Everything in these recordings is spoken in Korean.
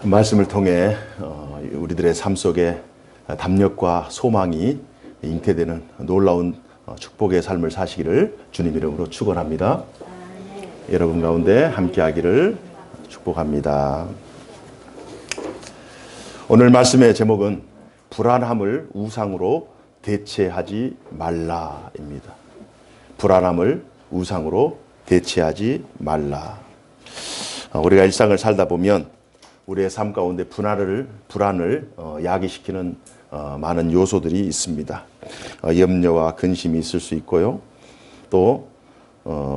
말씀을 통해 우리들의 삶 속에 담력과 소망이 잉태되는 놀라운 축복의 삶을 사시기를 주님 이름으로 축원합니다. 여러분 가운데 함께하기를 축복합니다. 오늘 말씀의 제목은 불안함을 우상으로 대체하지 말라입니다. 불안함을 우상으로 대체하지 말라. 우리가 일상을 살다 보면 우리의 삶 가운데 불안을 야기시키는 많은 요소들이 있습니다. 염려와 근심이 있을 수 있고요. 또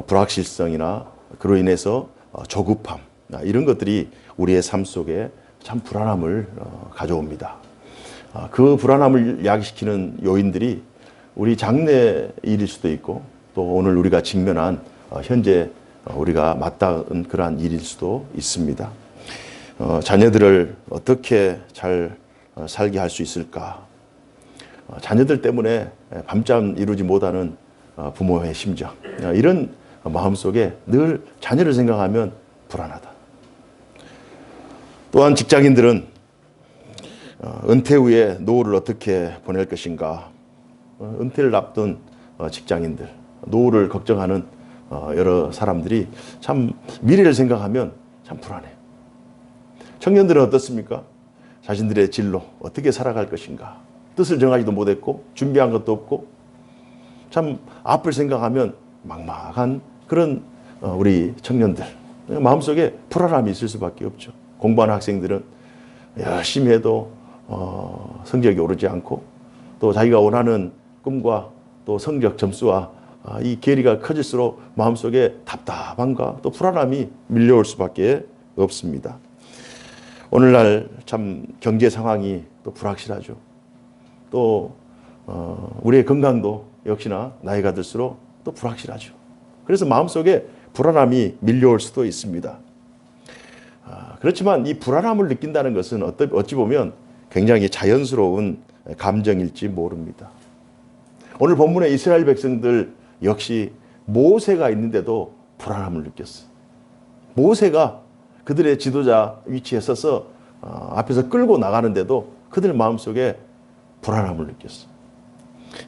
불확실성이나 그로 인해서 조급함, 이런 것들이 우리의 삶 속에 참 불안함을 가져옵니다. 그 불안함을 야기시키는 요인들이 우리 장래 일일 수도 있고, 또 오늘 우리가 직면한 현재 우리가 맞닿은 그러한 일일 수도 있습니다. 자녀들을 어떻게 잘 살게 할 수 있을까? 자녀들 때문에 밤잠 이루지 못하는 부모의 심정, 이런 마음속에 늘 자녀를 생각하면 불안하다. 또한 직장인들은 은퇴 후에 노후를 어떻게 보낼 것인가? 은퇴를 앞둔 직장인들, 노후를 걱정하는 여러 사람들이 참 미래를 생각하면 참 불안해요. 청년들은 어떻습니까? 자신들의 진로 어떻게 살아갈 것인가? 뜻을 정하지도 못했고 준비한 것도 없고 참 앞을 생각하면 막막한 그런 우리 청년들, 마음속에 불안함이 있을 수밖에 없죠. 공부하는 학생들은 열심히 해도 성적이 오르지 않고, 또 자기가 원하는 꿈과 또 성적 점수와 이 괴리가 커질수록 마음속에 답답함과 또 불안함이 밀려올 수밖에 없습니다. 오늘날 참 경제 상황이 또 불확실하죠. 또 우리의 건강도 역시나 나이가 들수록 또 불확실하죠. 그래서 마음속에 불안함이 밀려올 수도 있습니다. 그렇지만 이 불안함을 느낀다는 것은 어찌 보면 굉장히 자연스러운 감정일지 모릅니다. 오늘 본문의 이스라엘 백성들 역시 모세가 있는데도 불안함을 느꼈어요. 모세가 그들의 지도자 위치에 서서 앞에서 끌고 나가는데도 그들 마음속에 불안함을 느꼈어요.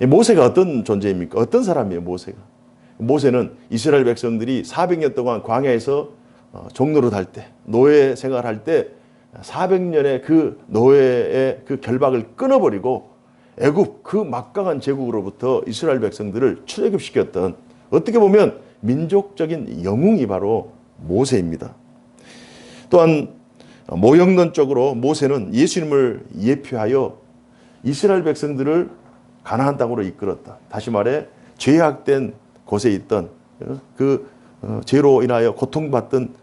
모세가 어떤 존재입니까? 어떤 사람이에요, 모세가? 모세는 이스라엘 백성들이 400년 동안 광야에서 종노릇할 때, 노예 생활할 때 400년의 그 노예의 그 결박을 끊어버리고 애굽 그 막강한 제국으로부터 이스라엘 백성들을 출애굽시켰던, 어떻게 보면 민족적인 영웅이 바로 모세입니다. 또한 모형론적으로 모세는 예수님을 예표하여 이스라엘 백성들을 가나안 땅으로 이끌었다. 다시 말해 죄악된 곳에 있던 그 죄로 인하여 고통받은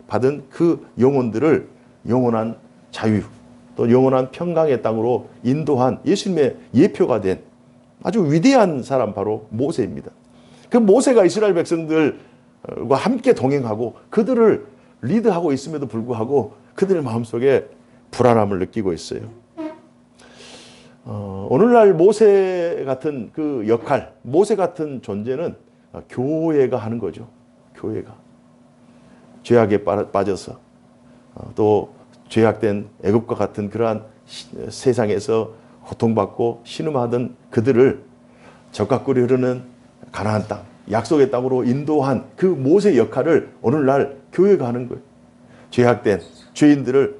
그 영혼들을 영원한 자유, 또 영원한 평강의 땅으로 인도한 예수님의 예표가 된 아주 위대한 사람, 바로 모세입니다. 그 모세가 이스라엘 백성들과 함께 동행하고 그들을 리드하고 있음에도 불구하고 그들의 마음속에 불안함을 느끼고 있어요. 오늘날 모세 같은 그 역할, 모세 같은 존재는 교회가 하는 거죠. 교회가 죄악에 빠져서 또 죄악된 애굽과 같은 그러한 세상에서 고통받고 신음하던 그들을 적과 꿀이 흐르는 가나안 땅, 약속의 땅으로 인도한 그 모세 역할을 오늘날 교회가 하는 거예요. 죄악된 죄인들을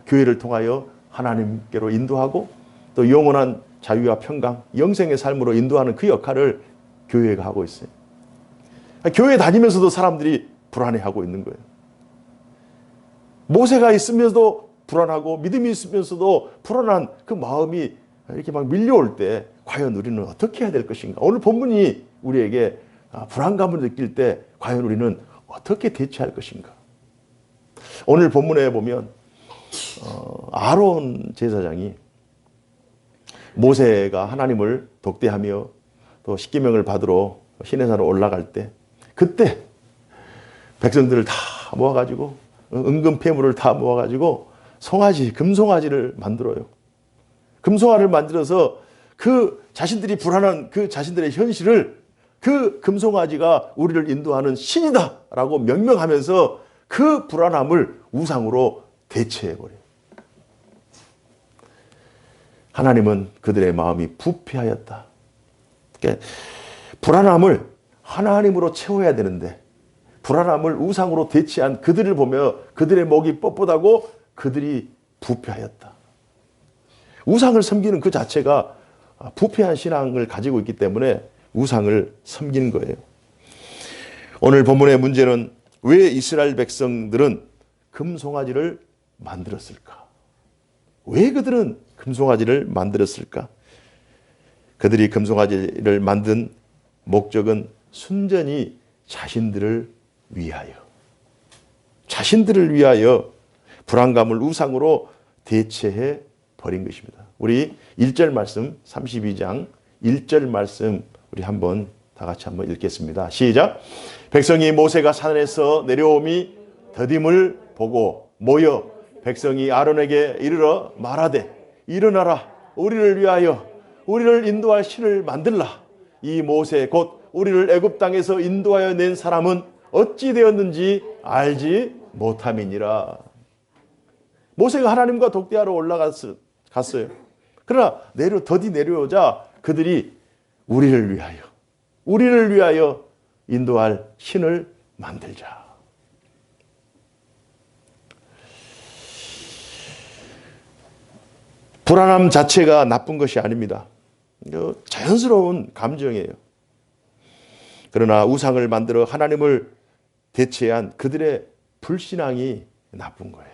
교회를 통하여 하나님께로 인도하고 또 영원한 자유와 평강, 영생의 삶으로 인도하는 그 역할을 교회가 하고 있어요. 교회 다니면서도 사람들이 불안해하고 있는 거예요. 모세가 있으면서도 불안하고 믿음이 있으면서도 불안한 그 마음이 이렇게 막 밀려올 때 과연 우리는 어떻게 해야 될 것인가? 오늘 본문이 우리에게 불안감을 느낄 때 과연 우리는 어떻게 대처할 것인가? 오늘 본문에 보면 아론 제사장이 모세가 하나님을 독대하며 또 십계명을 받으러 시내산으로 올라갈 때, 그때 백성들을 다 모아가지고 은금 폐물을 다 모아가지고 송아지, 금송아지를 만들어요. 금송아지를 만들어서 그 자신들이 불안한 그 자신들의 현실을 그 금송아지가 우리를 인도하는 신이다 라고 명명하면서 그 불안함을 우상으로 대체해버려요. 하나님은 그들의 마음이 부패하였다. 그러니까 불안함을 하나님으로 채워야 되는데 불안함을 우상으로 대체한 그들을 보며 그들의 목이 뻣뻣하고 그들이 부패하였다. 우상을 섬기는 그 자체가 부패한 신앙을 가지고 있기 때문에 우상을 섬기는 거예요. 오늘 본문의 문제는 왜 이스라엘 백성들은 금송아지를 만들었을까? 왜 그들은 금송아지를 만들었을까? 그들이 금송아지를 만든 목적은 순전히 자신들을 위하여 불안감을 우상으로 대체해 버린 것입니다. 우리 1절 말씀 32장 1절 말씀 우리 한번 다 같이 한번 읽겠습니다. 시작. 백성이 모세가 산에서 내려옴이 더딤을 보고 모여 백성이 아론에게 이르러 말하되 일어나라 우리를 위하여 우리를 인도할 신을 만들라. 이 모세 곧 우리를 애굽 땅에서 인도하여 낸 사람은 어찌 되었는지 알지 못함이니라. 모세가 하나님과 독대하러 올라갔어요. 그러나 더디 내려오자 그들이 우리를 위하여 인도할 신을 만들자. 불안함 자체가 나쁜 것이 아닙니다. 자연스러운 감정이에요. 그러나 우상을 만들어 하나님을 대체한 그들의 불신앙이 나쁜 거예요.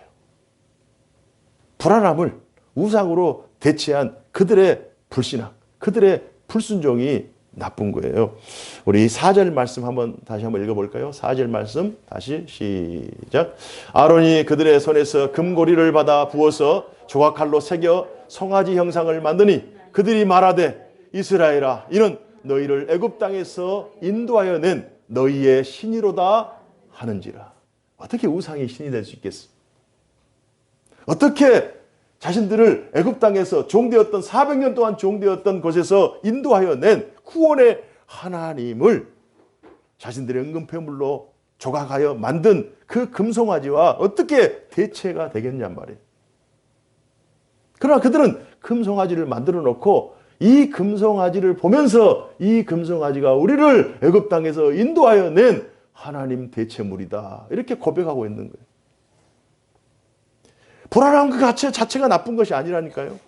불안함을 우상으로 대체한 그들의 불신앙, 그들의 불순종이 나쁜 거예요. 우리 4절 말씀 다시 한번 읽어볼까요? 4절 말씀 다시 시작. 아론이 그들의 손에서 금고리를 받아 부어서 조각칼로 새겨 송아지 형상을 만드니 그들이 말하되 이스라엘아 이는 너희를 애굽 땅에서 인도하여 낸 너희의 신이로다 하는지라. 어떻게 우상이 신이 될 수 있겠어? 어떻게 자신들을 애굽 땅에서 종되었던 400년 동안 종되었던 곳에서 인도하여 낸 구원의 하나님을 자신들의 은금폐물로 조각하여 만든 그 금송아지와 어떻게 대체가 되겠냔 말이에요. 그러나 그들은 금송아지를 만들어 놓고 이 금송아지를 보면서 이 금송아지가 우리를 애굽 땅에서 인도하여 낸 하나님 대체물이다. 이렇게 고백하고 있는 거예요. 불안한 그 자체가 나쁜 것이 아니라니까요.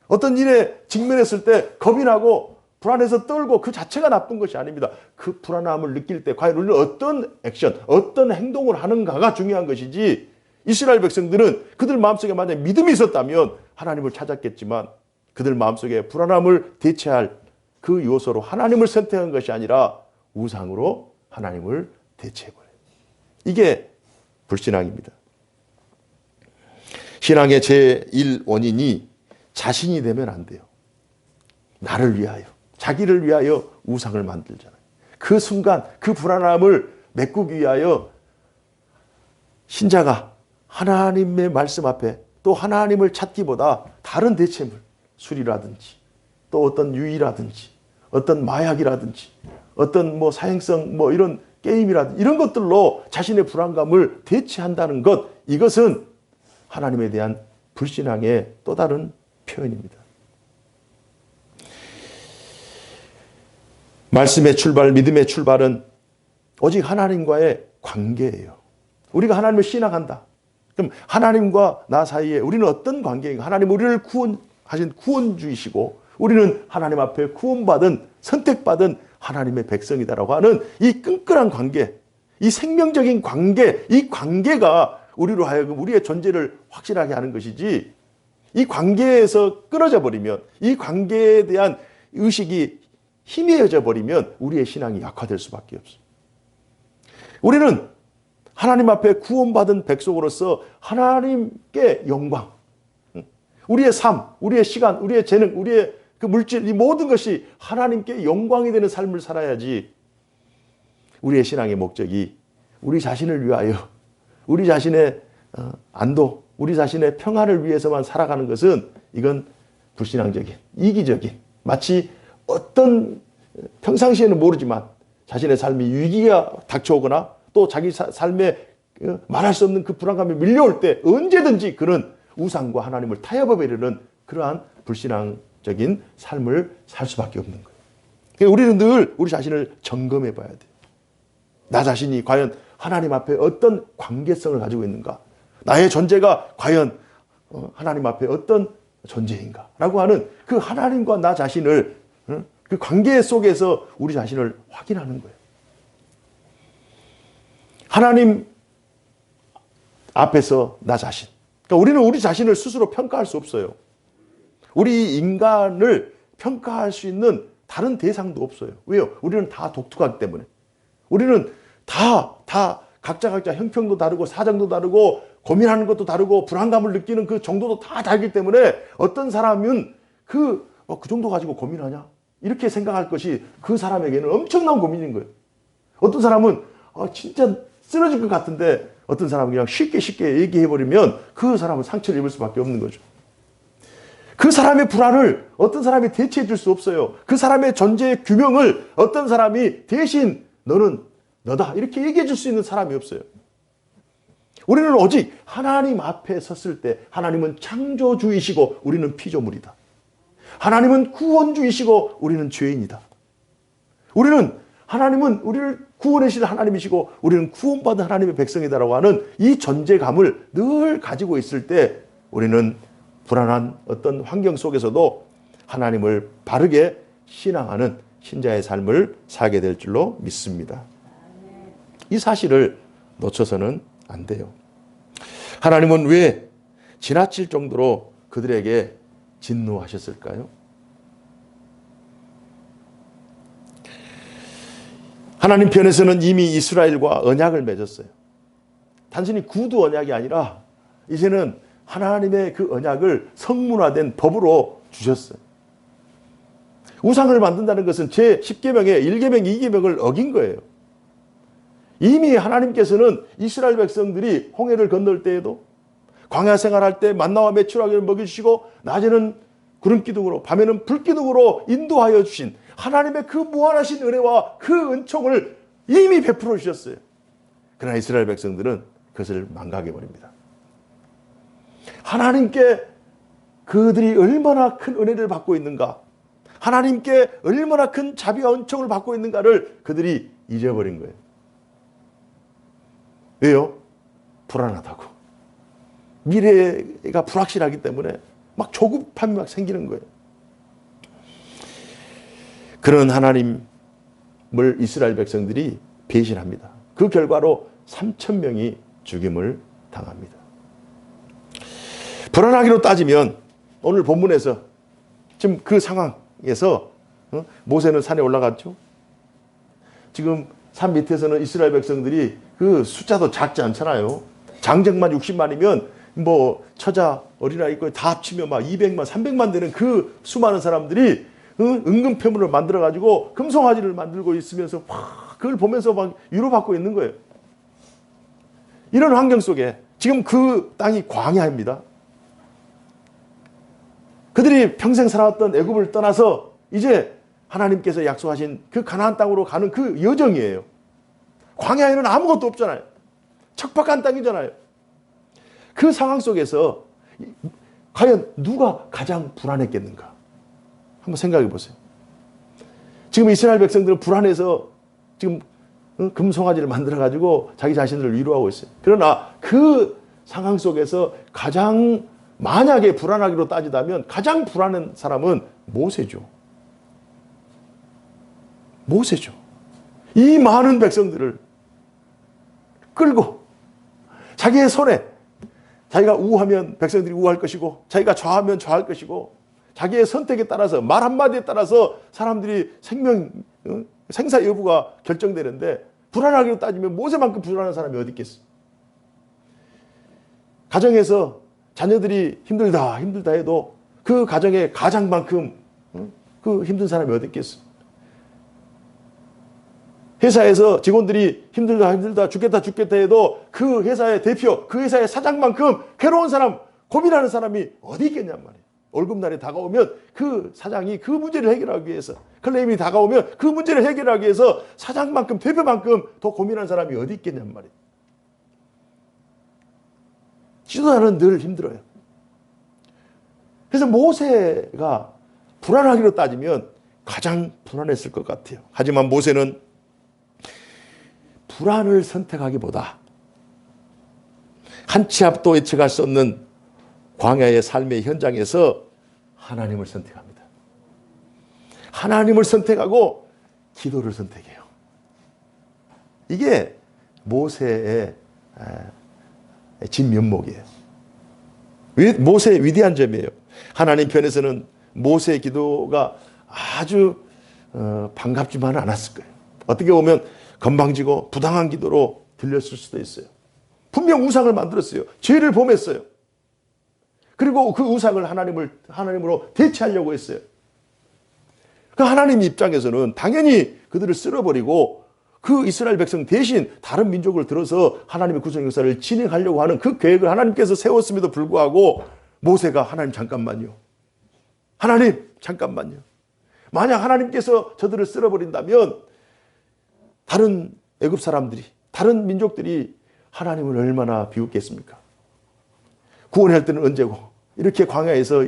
어떤 일에 직면했을 때 겁이 나고 불안해서 떨고 그 자체가 나쁜 것이 아닙니다. 그 불안함을 느낄 때 과연 우리는 어떤 액션, 어떤 행동을 하는가가 중요한 것이지. 이스라엘 백성들은 그들 마음속에 만약 믿음이 있었다면 하나님을 찾았겠지만 그들 마음속에 불안함을 대체할 그 요소로 하나님을 선택한 것이 아니라 우상으로 하나님을 대체해버려요. 이게 불신앙입니다. 신앙의 제1 원인이 자신이 되면 안 돼요. 나를 위하여, 자기를 위하여 우상을 만들잖아요. 그 순간 그 불안함을 메꾸기 위하여 신자가 하나님의 말씀 앞에 또 하나님을 찾기보다 다른 대체물, 술이라든지 또 어떤 유의라든지 어떤 마약이라든지 어떤 사행성 이런 게임이라든지 이런 것들로 자신의 불안감을 대체한다는 것, 이것은 하나님에 대한 불신앙의 또 다른 표현입니다. 말씀의 출발, 믿음의 출발은 오직 하나님과의 관계예요. 우리가 하나님을 신앙한다. 그럼 하나님과 나 사이에 우리는 어떤 관계인가? 하나님 우리를 구원하신 구원주이시고 우리는 하나님 앞에 구원받은 선택받은 하나님의 백성이다라고 하는 이 끈끈한 관계, 이 생명적인 관계, 이 관계가 우리로 하여금 우리의 존재를 확실하게 하는 것이지, 이 관계에서 끊어져 버리면, 이 관계에 대한 의식이 희미해져 버리면 우리의 신앙이 약화될 수밖에 없어요. 우리는 하나님 앞에 구원받은 백성으로서 하나님께 영광, 우리의 삶, 우리의 시간, 우리의 재능, 우리의 그 물질, 이 모든 것이 하나님께 영광이 되는 삶을 살아야지. 우리의 신앙의 목적이 우리 자신을 위하여, 우리 자신의 안도, 우리 자신의 평안을 위해서만 살아가는 것은 이건 불신앙적인, 이기적인, 마치 어떤 평상시에는 모르지만 자신의 삶이 위기가 닥쳐오거나 또 자기 삶에 말할 수 없는 그 불안감이 밀려올 때 언제든지 그는 우상과 하나님을 타협해버리는 그러한 불신앙적인 삶을 살 수밖에 없는 거예요. 그러니까 우리는 늘 우리 자신을 점검해 봐야 돼요. 나 자신이 과연 하나님 앞에 어떤 관계성을 가지고 있는가? 나의 존재가 과연 하나님 앞에 어떤 존재인가? 라고 하는 그 하나님과 나 자신을 그 관계 속에서 우리 자신을 확인하는 거예요. 하나님 앞에서 나 자신. 그러니까 우리는 우리 자신을 스스로 평가할 수 없어요. 우리 인간을 평가할 수 있는 다른 대상도 없어요. 왜요? 우리는 다 독특하기 때문에. 우리는 다 각자 형평도 다르고 사정도 다르고 고민하는 것도 다르고 불안감을 느끼는 그 정도도 다 다르기 때문에 어떤 사람은 그 정도 가지고 고민하냐? 이렇게 생각할 것이 그 사람에게는 엄청난 고민인 거예요. 어떤 사람은 진짜 쓰러질 것 같은데 어떤 사람은 그냥 쉽게 얘기해버리면 그 사람은 상처를 입을 수밖에 없는 거죠. 그 사람의 불안을 어떤 사람이 대체해 줄 수 없어요. 그 사람의 존재의 규명을 어떤 사람이 대신 너는 너다 이렇게 얘기해 줄 수 있는 사람이 없어요. 우리는 오직 하나님 앞에 섰을 때 하나님은 창조주이시고 우리는 피조물이다. 하나님은 구원주이시고 우리는 죄인이다. 하나님은 우리를 구원해 주신 하나님이시고 우리는 구원받은 하나님의 백성이다라고 하는 이 존재감을 늘 가지고 있을 때 우리는 불안한 어떤 환경 속에서도 하나님을 바르게 신앙하는 신자의 삶을 살게 될 줄로 믿습니다. 이 사실을 놓쳐서는 안 돼요. 하나님은 왜 지나칠 정도로 그들에게 진노하셨을까요? 하나님 편에서는 이미 이스라엘과 언약을 맺었어요. 단순히 구두 언약이 아니라 이제는 하나님의 그 언약을 성문화된 법으로 주셨어요. 우상을 만든다는 것은 제10계명의 1계명, 2계명을 어긴 거예요. 이미 하나님께서는 이스라엘 백성들이 홍해를 건널 때에도 광야 생활할 때 만나와 메추라기를 먹여주시고 낮에는 구름기둥으로 밤에는 불기둥으로 인도하여 주신 하나님의 그 무한하신 은혜와 그 은총을 이미 베풀어 주셨어요. 그러나 이스라엘 백성들은 그것을 망각해버립니다. 하나님께 그들이 얼마나 큰 은혜를 받고 있는가, 하나님께 얼마나 큰 자비와 은총을 받고 있는가를 그들이 잊어버린 거예요. 왜요? 불안하다고. 미래가 불확실하기 때문에 막 조급함이 막 생기는 거예요. 그런 하나님을 이스라엘 백성들이 배신합니다. 그 결과로 3,000명이 죽임을 당합니다. 불안하기로 따지면 오늘 본문에서 지금 그 상황에서 모세는 산에 올라갔죠. 지금 산 밑에서는 이스라엘 백성들이 그 숫자도 작지 않잖아요. 장정만 60만이면 뭐 처자 어린아이 있고 다 합치면 막 200만 300만 되는 그 수많은 사람들이 은금패물을 만들어 가지고 금송아지를 만들고 있으면서 그걸 보면서 막 위로받고 있는 거예요. 이런 환경 속에 지금 그 땅이 광야입니다. 그들이 평생 살아왔던 애굽을 떠나서 이제 하나님께서 약속하신 그 가나안 땅으로 가는 그 여정이에요. 광야에는 아무것도 없잖아요. 척박한 땅이잖아요. 그 상황 속에서 과연 누가 가장 불안했겠는가? 한번 생각해 보세요. 지금 이스라엘 백성들은 불안해서 지금 금송아지를 만들어가지고 자기 자신들을 위로하고 있어요. 그러나 그 상황 속에서 가장 만약에 불안하기로 따지다면 가장 불안한 사람은 모세죠. 모세죠. 이 많은 백성들을 끌고 자기의 손에 자기가 우하면 백성들이 우할 것이고 자기가 좌하면 좌할 것이고 자기의 선택에 따라서 말 한마디에 따라서 사람들이 생사 여부가 결정되는데 불안하기로 따지면 모세만큼 불안한 사람이 어디 있겠어. 가정에서 자녀들이 힘들다 해도 그 가정의 가장만큼 그 힘든 사람이 어디 있겠어. 회사에서 직원들이 힘들다 죽겠다 해도 그 회사의 대표, 그 회사의 사장만큼 괴로운 사람, 고민하는 사람이 어디 있겠냔 말이에요. 월급날이 다가오면 그 사장이 그 문제를 해결하기 위해서, 클레임이 다가오면 그 문제를 해결하기 위해서 사장만큼, 대표만큼 더 고민하는 사람이 어디 있겠냔 말이에요. 지도자는 늘 힘들어요. 그래서 모세가 불안하기로 따지면 가장 불안했을 것 같아요. 하지만 모세는 불안을 선택하기보다 한 치 앞도 예측할 수 없는 광야의 삶의 현장에서 하나님을 선택합니다. 하나님을 선택하고 기도를 선택해요. 이게 모세의 진면목이에요. 모세의 위대한 점이에요. 하나님 편에서는 모세의 기도가 아주 반갑지만은 않았을 거예요. 어떻게 보면 건방지고 부당한 기도로 들렸을 수도 있어요. 분명 우상을 만들었어요. 죄를 범했어요. 그리고 그 우상을 하나님으로 대체하려고 했어요. 그 하나님 입장에서는 당연히 그들을 쓸어버리고 그 이스라엘 백성 대신 다른 민족을 들어서 하나님의 구속 역사를 진행하려고 하는 그 계획을 하나님께서 세웠음에도 불구하고 모세가 하나님 잠깐만요. 하나님 잠깐만요. 만약 하나님께서 저들을 쓸어버린다면 다른 애굽 사람들이, 다른 민족들이 하나님을 얼마나 비웃겠습니까? 구원할 때는 언제고 이렇게 광야에서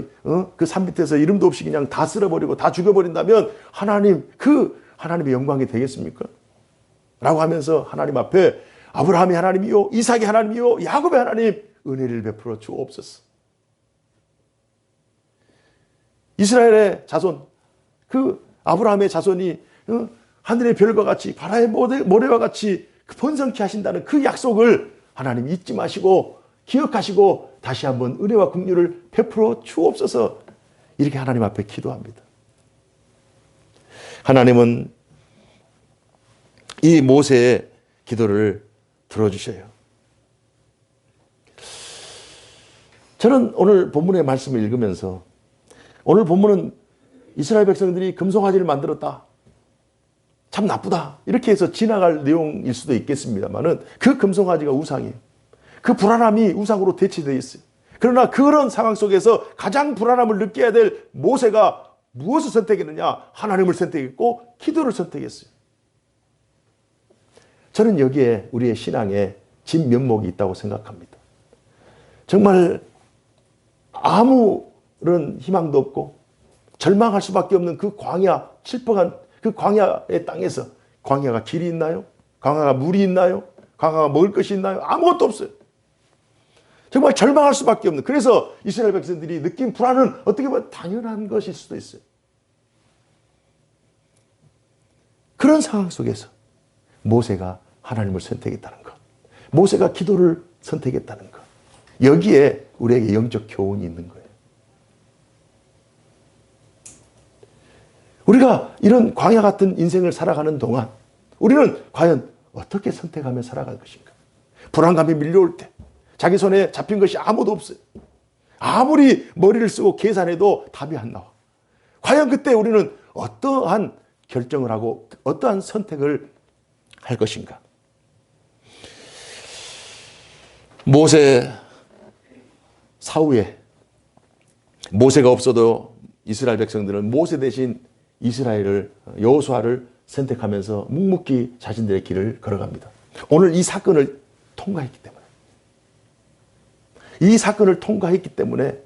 그 산 밑에서 이름도 없이 그냥 다 쓸어버리고 다 죽여버린다면 하나님의 영광이 되겠습니까? 라고 하면서 하나님 앞에 아브라함의 하나님이요, 이삭의 하나님이요, 야곱의 하나님 은혜를 베풀어 주옵소서. 이스라엘의 자손, 그 아브라함의 자손이 하늘의 별과 같이 바다의 모래와 같이 번성케 하신다는 그 약속을 하나님 잊지 마시고 기억하시고 다시 한번 은혜와 긍휼을 베풀어 주옵소서. 이렇게 하나님 앞에 기도합니다. 하나님은 이 모세의 기도를 들어주셔요. 저는 오늘 본문의 말씀을 읽으면서 오늘 본문은 이스라엘 백성들이 금송아지를 만들었다, 참 나쁘다, 이렇게 해서 지나갈 내용일 수도 있겠습니다만은 그 금송아지가 우상이에요. 그 불안함이 우상으로 대체되어 있어요. 그러나 그런 상황 속에서 가장 불안함을 느껴야 될 모세가 무엇을 선택했느냐? 하나님을 선택했고 기도를 선택했어요. 저는 여기에 우리의 신앙에 진면목이 있다고 생각합니다. 정말 아무런 희망도 없고 절망할 수밖에 없는 그 광야, 칠흑한 그 광야의 땅에서, 광야가 길이 있나요? 광야가 물이 있나요? 광야가 먹을 것이 있나요? 아무것도 없어요. 정말 절망할 수밖에 없는, 그래서 이스라엘 백성들이 느낀 불안은 어떻게 보면 당연한 것일 수도 있어요. 그런 상황 속에서 모세가 하나님을 선택했다는 것, 모세가 기도를 선택했다는 것, 여기에 우리에게 영적 교훈이 있는 거예요. 우리가 이런 광야 같은 인생을 살아가는 동안 우리는 과연 어떻게 선택하며 살아갈 것인가? 불안감이 밀려올 때, 자기 손에 잡힌 것이 아무도 없어요. 아무리 머리를 쓰고 계산해도 답이 안 나와. 과연 그때 우리는 어떠한 결정을 하고 어떠한 선택을 할 것인가? 모세 사후에 모세가 없어도 이스라엘 백성들은 모세 대신 이스라엘을, 여호수아를 선택하면서 묵묵히 자신들의 길을 걸어갑니다. 오늘 이 사건을 통과했기 때문에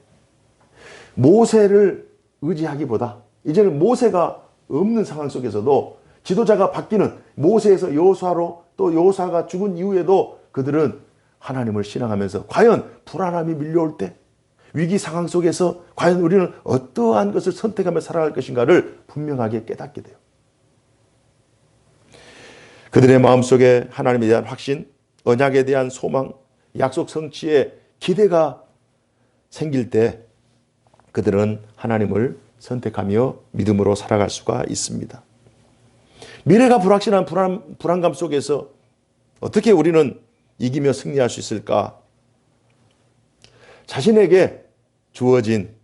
모세를 의지하기보다 이제는 모세가 없는 상황 속에서도 지도자가 바뀌는 모세에서 여호수아로, 또 여호수아가 죽은 이후에도 그들은 하나님을 신앙하면서 과연 불안함이 밀려올 때, 위기 상황 속에서 과연 우리는 어떠한 것을 선택하며 살아갈 것인가를 분명하게 깨닫게 돼요. 그들의 마음속에 하나님에 대한 확신, 언약에 대한 소망, 약속 성취에 기대가 생길 때 그들은 하나님을 선택하며 믿음으로 살아갈 수가 있습니다. 미래가 불확실한 불안감 속에서 어떻게 우리는 이기며 승리할 수 있을까? 자신에게 주어진,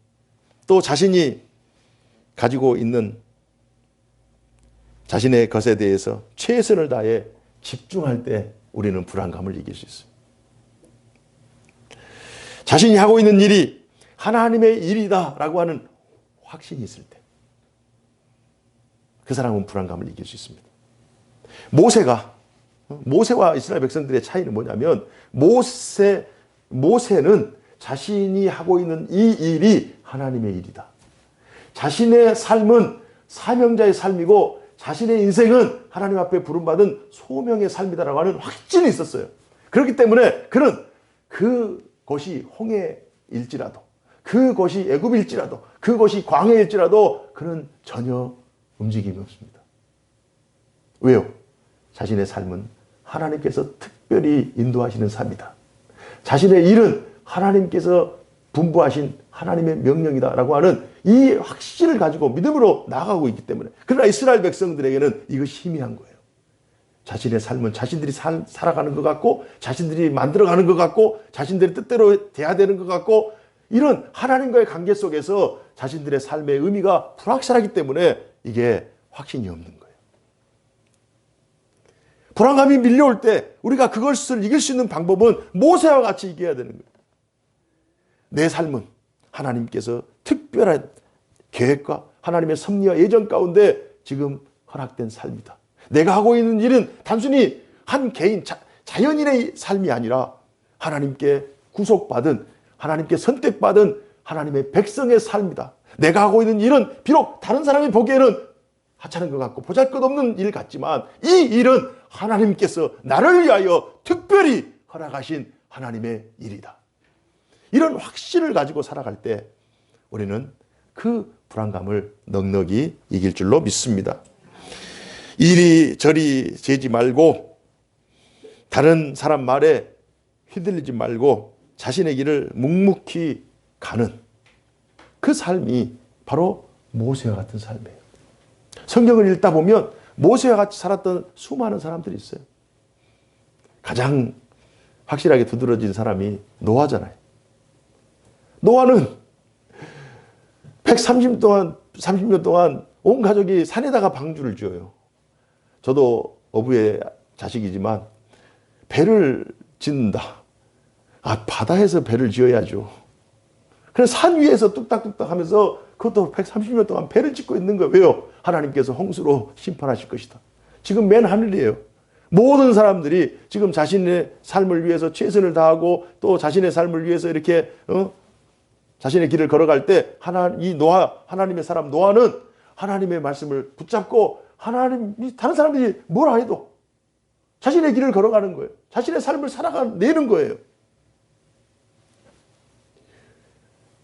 또 자신이 가지고 있는 자신의 것에 대해서 최선을 다해 집중할 때 우리는 불안감을 이길 수 있어요. 자신이 하고 있는 일이 하나님의 일이다라고 하는 확신이 있을 때 그 사람은 불안감을 이길 수 있습니다. 모세와 이스라엘 백성들의 차이는 뭐냐면 모세는 자신이 하고 있는 이 일이 하나님의 일이다. 자신의 삶은 사명자의 삶이고 자신의 인생은 하나님 앞에 부름받은 소명의 삶이다라고 하는 확신이 있었어요. 그렇기 때문에 그는 그곳이 홍해일지라도, 그곳이 애굽일지라도, 그곳이 광야일지라도 그는 전혀 움직임이 없습니다. 왜요? 자신의 삶은 하나님께서 특별히 인도하시는 삶이다. 자신의 일은 하나님께서 분부하신 하나님의 명령이다라고 하는 이 확신을 가지고 믿음으로 나아가고 있기 때문에, 그러나 이스라엘 백성들에게는 이것이 희미한 거예요. 자신의 삶은 자신들이 살아가는 것 같고, 자신들이 만들어가는 것 같고, 자신들의 뜻대로 돼야 되는 것 같고, 이런 하나님과의 관계 속에서 자신들의 삶의 의미가 불확실하기 때문에 이게 확신이 없는 거예요. 불안감이 밀려올 때 우리가 그것을 이길 수 있는 방법은 모세와 같이 이겨야 되는 거예요. 내 삶은 하나님께서 특별한 계획과 하나님의 섭리와 예정 가운데 지금 허락된 삶이다. 내가 하고 있는 일은 단순히 한 개인, 자연인의 삶이 아니라 하나님께 구속받은, 하나님께 선택받은 하나님의 백성의 삶이다. 내가 하고 있는 일은 비록 다른 사람이 보기에는 하찮은 것 같고 보잘것없는 일 같지만 이 일은 하나님께서 나를 위하여 특별히 허락하신 하나님의 일이다. 이런 확신을 가지고 살아갈 때 우리는 그 불안감을 넉넉히 이길 줄로 믿습니다. 이리저리 재지 말고 다른 사람 말에 휘둘리지 말고 자신의 길을 묵묵히 가는 그 삶이 바로 모세와 같은 삶이에요. 성경을 읽다 보면 모세와 같이 살았던 수많은 사람들이 있어요. 가장 확실하게 두드러진 사람이 노아잖아요. 노아는 30년 동안 온 가족이 산에다가 방주를 지어요. 저도 어부의 자식이지만 배를 짓는다. 바다에서 배를 지어야죠. 그래서 산 위에서 뚝딱뚝딱 하면서 그것도 130년 동안 배를 짓고 있는 거예요. 왜요? 하나님께서 홍수로 심판하실 것이다. 지금 맨 하늘이에요. 모든 사람들이 지금 자신의 삶을 위해서 최선을 다하고 또 자신의 삶을 위해서 이렇게 자신의 길을 걸어갈 때 하나님의 사람 노아는 하나님의 말씀을 붙잡고 다른 사람들이 뭐라 해도 자신의 길을 걸어가는 거예요. 자신의 삶을 살아내는 거예요.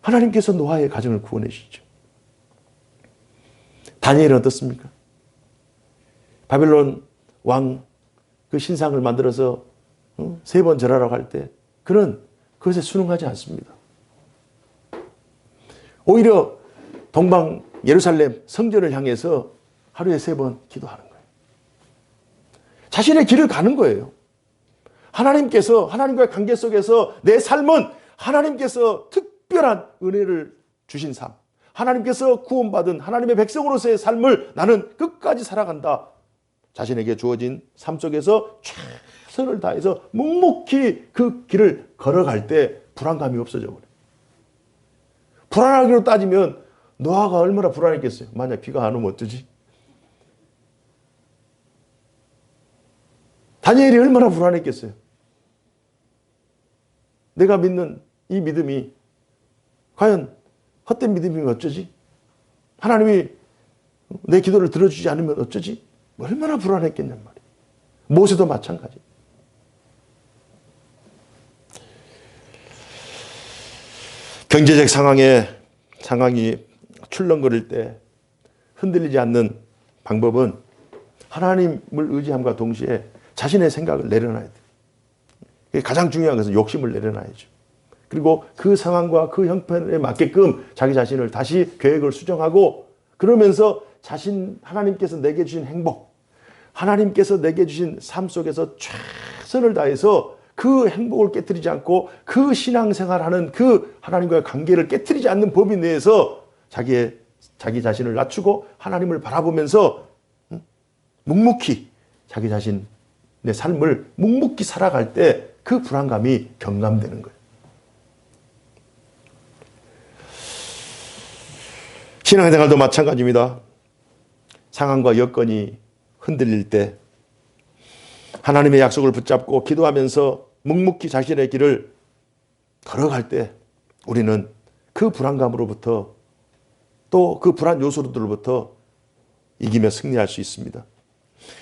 하나님께서 노아의 가정을 구원해주시죠. 다니엘은 어떻습니까? 바벨론 왕 그 신상을 만들어서 3번 절하라고 할 때 그는 그것에 순응하지 않습니다. 오히려 동방 예루살렘 성전을 향해서 하루에 3번 기도하는 거예요. 자신의 길을 가는 거예요. 하나님과의 관계 속에서 내 삶은 하나님께서 특별한 은혜를 주신 삶, 하나님께서 구원받은 하나님의 백성으로서의 삶을 나는 끝까지 살아간다. 자신에게 주어진 삶 속에서 최선을 다해서 묵묵히 그 길을 걸어갈 때 불안감이 없어져 버려요. 불안하기로 따지면 노아가 얼마나 불안했겠어요. 만약 비가 안 오면 어쩌지? 다니엘이 얼마나 불안했겠어요. 내가 믿는 이 믿음이 과연 헛된 믿음이면 어쩌지? 하나님이 내 기도를 들어주지 않으면 어쩌지? 얼마나 불안했겠냔 말이에요. 모세도 마찬가지. 경제적 상황이 출렁거릴 때 흔들리지 않는 방법은 하나님을 의지함과 동시에 자신의 생각을 내려놔야 돼요. 가장 중요한 것은 욕심을 내려놔야죠. 그리고 그 상황과 그 형편에 맞게끔 자기 자신을 다시 계획을 수정하고 그러면서 하나님께서 내게 주신 행복, 하나님께서 내게 주신 삶 속에서 최선을 다해서 그 행복을 깨트리지 않고 그 신앙생활하는 그 하나님과의 관계를 깨트리지 않는 범위 내에서 자기 자신을 낮추고 하나님을 바라보면서 묵묵히 자기 자신의 삶을 묵묵히 살아갈 때 그 불안감이 경감되는 거예요. 신앙생활도 마찬가지입니다. 상황과 여건이 흔들릴 때 하나님의 약속을 붙잡고 기도하면서 묵묵히 자신의 길을 걸어갈 때 우리는 그 불안감으로부터 또 그 불안 요소들로부터 이기며 승리할 수 있습니다.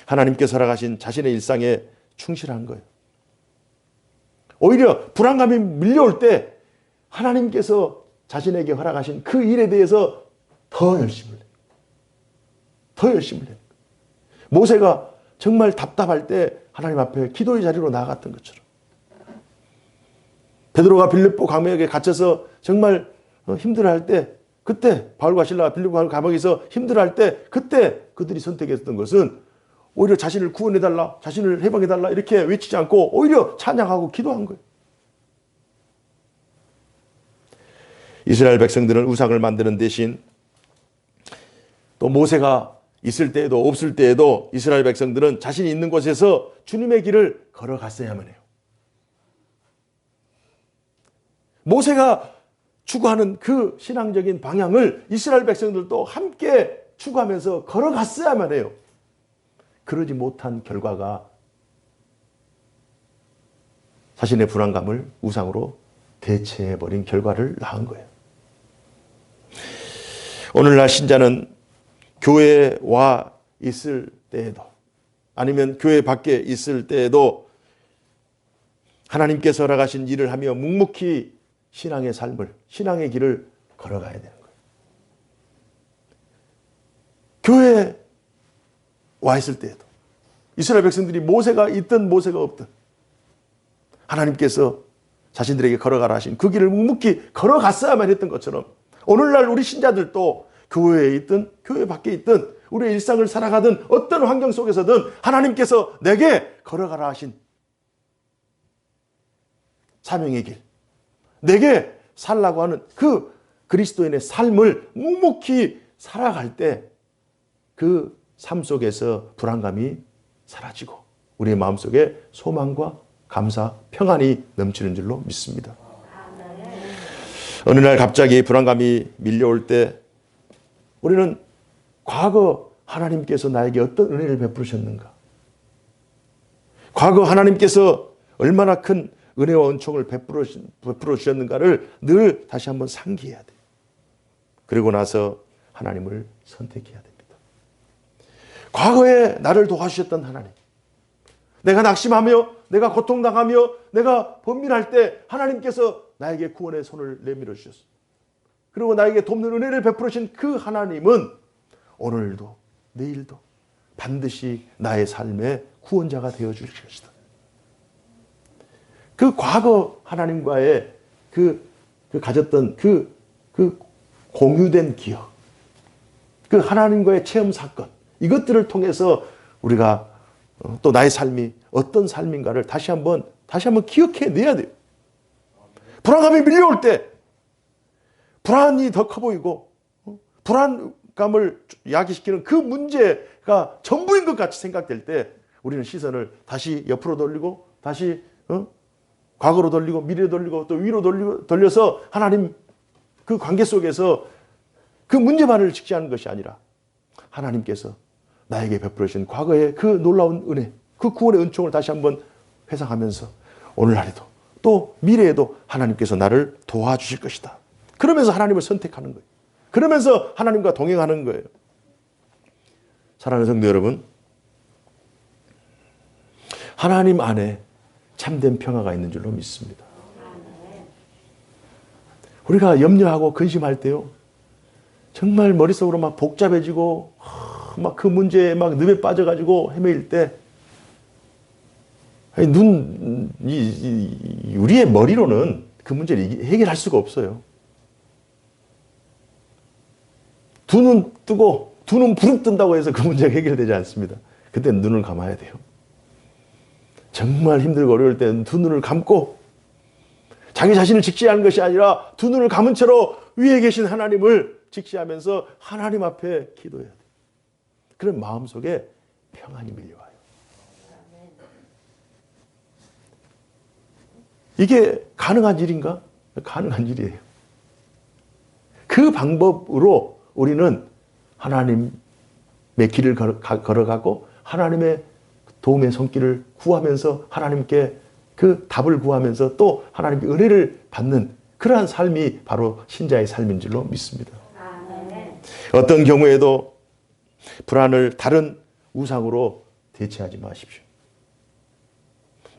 하나님께 살아가신 자신의 일상에 충실한 거예요. 오히려 불안감이 밀려올 때 하나님께서 자신에게 허락하신 그 일에 대해서 더 열심을 해요. 더 열심을 해요. 모세가 정말 답답할 때 하나님 앞에 기도의 자리로 나아갔던 것처럼, 베드로가 빌립보 감옥에 갇혀서 정말 힘들어할 때, 그때 바울과 실라가 빌립보 감옥에서 힘들어할 때 그때 그들이 선택했던 것은 오히려 자신을 구원해달라, 자신을 해방해달라 이렇게 외치지 않고 오히려 찬양하고 기도한 거예요. 이스라엘 백성들은 우상을 만드는 대신 또 모세가 있을 때에도 없을 때에도 이스라엘 백성들은 자신이 있는 곳에서 주님의 길을 걸어갔어야만 해요. 모세가 추구하는 그 신앙적인 방향을 이스라엘 백성들도 함께 추구하면서 걸어갔어야만 해요. 그러지 못한 결과가 자신의 불안감을 우상으로 대체해버린 결과를 낳은 거예요. 오늘날 신자는 교회에 와 있을 때에도 아니면 교회 밖에 있을 때에도 하나님께서 허락하신 일을 하며 묵묵히 신앙의 삶을, 신앙의 길을 걸어가야 되는 거예요. 교회에 와 있을 때에도 이스라엘 백성들이 모세가 있든 모세가 없든 하나님께서 자신들에게 걸어가라 하신 그 길을 묵묵히 걸어갔어야만 했던 것처럼 오늘날 우리 신자들도 교회에 있든 교회 밖에 있든 우리의 일상을 살아가든 어떤 환경 속에서든 하나님께서 내게 걸어가라 하신 사명의 길, 내게 살라고 하는 그 그리스도인의 삶을 묵묵히 살아갈 때 그 삶 속에서 불안감이 사라지고 우리의 마음속에 소망과 감사, 평안이 넘치는 줄로 믿습니다. 어느 날 갑자기 불안감이 밀려올 때 우리는 과거 하나님께서 나에게 어떤 은혜를 베푸셨는가? 과거 하나님께서 얼마나 큰 은혜와 은총을 베풀어 주셨는가를 늘 다시 한번 상기해야 돼요. 그리고 나서 하나님을 선택해야 됩니다. 과거에 나를 도와주셨던 하나님, 내가 낙심하며 내가 고통당하며 내가 번민할 때 하나님께서 나에게 구원의 손을 내밀어 주셨습니다. 그리고 나에게 돕는 은혜를 베풀어 주신 그 하나님은 오늘도 내일도 반드시 나의 삶의 구원자가 되어 주실 것이다. 그 과거 하나님과의 그 가졌던 그 공유된 기억, 그 하나님과의 체험 사건, 이것들을 통해서 우리가 또 나의 삶이 어떤 삶인가를 다시 한번 기억해내야 돼요. 불안감이 밀려올 때 불안이 더 커 보이고 불안감을 야기시키는 그 문제가 전부인 것 같이 생각될 때 우리는 시선을 다시 옆으로 돌리고 다시 과거로 돌리고 미래로 돌리고 또 위로 돌려서 하나님 그 관계 속에서 그 문제만을 직시하는 것이 아니라 하나님께서 나에게 베풀어 주신 과거의 그 놀라운 은혜, 그 구원의 은총을 다시 한번 회상하면서 오늘날에도 또 미래에도 하나님께서 나를 도와주실 것이다. 그러면서 하나님을 선택하는 거예요. 그러면서 하나님과 동행하는 거예요. 사랑하는 성도 여러분, 하나님 안에 참된 평화가 있는 줄로 믿습니다. 우리가 염려하고 근심할 때요, 정말 머릿속으로 막 복잡해지고 막 그 문제에 막 늪에 빠져가지고 헤매일 때 우리의 머리로는 그 문제를 해결할 수가 없어요. 두 눈 뜨고 두 눈 부릅 뜬다고 해서 그 문제가 해결되지 않습니다. 그때는 눈을 감아야 돼요. 정말 힘들고 어려울 때는 두 눈을 감고 자기 자신을 직시하는 것이 아니라 두 눈을 감은 채로 위에 계신 하나님을 직시하면서 하나님 앞에 기도해야 돼요. 그런 마음속에 평안이 밀려와요. 이게 가능한 일인가? 가능한 일이에요. 그 방법으로 우리는 하나님의 길을 걸어가고 하나님의 도움의 손길을 구하면서 하나님께 그 답을 구하면서 또 하나님께 은혜를 받는 그러한 삶이 바로 신자의 삶인 줄로 믿습니다. 어떤 경우에도 불안을 다른 우상으로 대체하지 마십시오.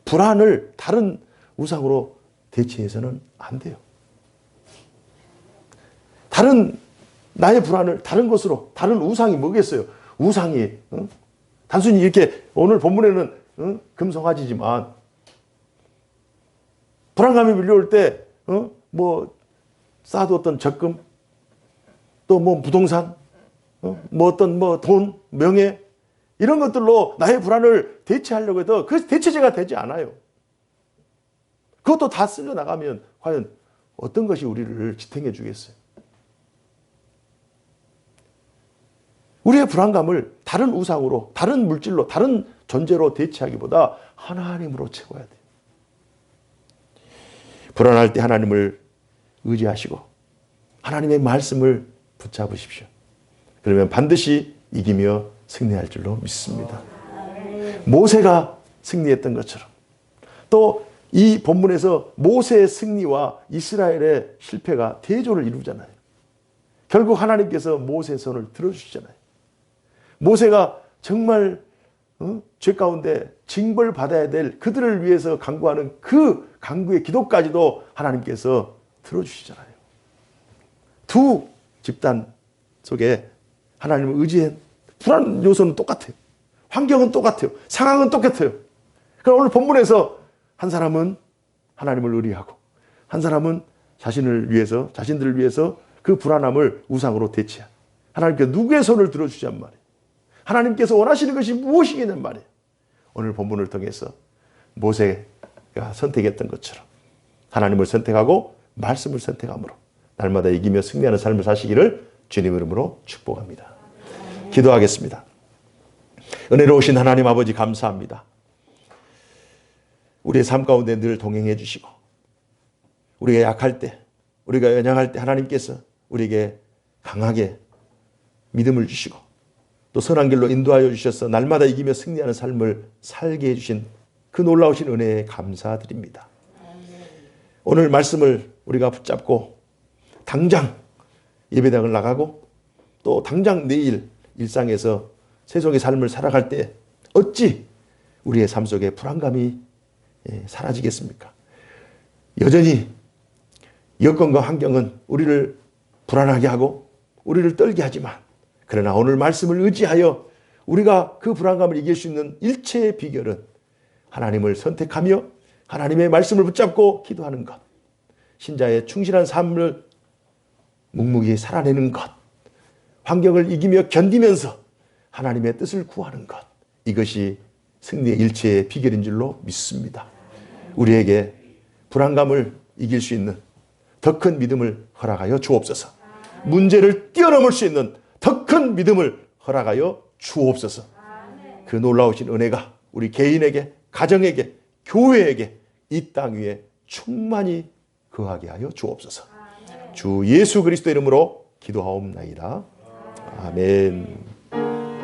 불안을 다른 우상으로 대체해서는 안 돼요. 나의 불안을 다른 것으로, 다른 우상이 뭐겠어요? 우상이 단순히 이렇게 오늘 본문에는 금송아지지만 불안감이 밀려올 때 쌓아두었던 적금, 또 부동산, 어떤 돈, 명예 이런 것들로 나의 불안을 대체하려고 해도 그 대체제가 되지 않아요. 그것도 다 쓸려 나가면 과연 어떤 것이 우리를 지탱해 주겠어요? 우리의 불안감을 다른 우상으로, 다른 물질로, 다른 존재로 대체하기보다 하나님으로 채워야 돼요. 불안할 때 하나님을 의지하시고 하나님의 말씀을 붙잡으십시오. 그러면 반드시 이기며 승리할 줄로 믿습니다. 모세가 승리했던 것처럼 또 이 본문에서 모세의 승리와 이스라엘의 실패가 대조를 이루잖아요. 결국 하나님께서 모세의 손을 들어주시잖아요. 모세가 정말 죄 가운데 징벌받아야 될 그들을 위해서 간구하는 그 간구의 기도까지도 하나님께서 들어주시잖아요. 두 집단 속에 하나님을 의지한 불안 요소는 똑같아요. 환경은 똑같아요. 상황은 똑같아요. 그럼 오늘 본문에서 한 사람은 하나님을 의리하고 한 사람은 자신들을 위해서 그 불안함을 우상으로 대체한 하나님께서 누구의 손을 들어주자는 말이에요. 하나님께서 원하시는 것이 무엇이겠냐는 말이에요. 오늘 본문을 통해서 모세가 선택했던 것처럼 하나님을 선택하고 말씀을 선택함으로 날마다 이기며 승리하는 삶을 사시기를 주님 이름으로 축복합니다. 기도하겠습니다. 은혜로우신 하나님 아버지 감사합니다. 우리의 삶 가운데 늘 동행해 주시고 우리가 약할 때, 우리가 연약할 때 하나님께서 우리에게 강하게 믿음을 주시고 또 선한 길로 인도하여 주셔서 날마다 이기며 승리하는 삶을 살게 해주신 그 놀라우신 은혜에 감사드립니다. 오늘 말씀을 우리가 붙잡고 당장 예배당을 나가고 또 당장 내일 일상에서 세속의 삶을 살아갈 때 어찌 우리의 삶 속에 불안감이 사라지겠습니까? 여전히 여건과 환경은 우리를 불안하게 하고 우리를 떨게 하지만 그러나 오늘 말씀을 의지하여 우리가 그 불안감을 이길 수 있는 일체의 비결은 하나님을 선택하며 하나님의 말씀을 붙잡고 기도하는 것, 신자의 충실한 삶을 묵묵히 살아내는 것, 환경을 이기며 견디면서 하나님의 뜻을 구하는 것, 이것이 승리의 일체의 비결인 줄로 믿습니다. 우리에게 불안감을 이길 수 있는 더 큰 믿음을 허락하여 주옵소서. 문제를 뛰어넘을 수 있는 더 큰 믿음을 허락하여 주옵소서. 그 놀라우신 은혜가 우리 개인에게, 가정에게, 교회에게 이 땅 위에 충만히 거하게 하여 주옵소서. 주 예수 그리스도 이름으로 기도하옵나이다. 아멘.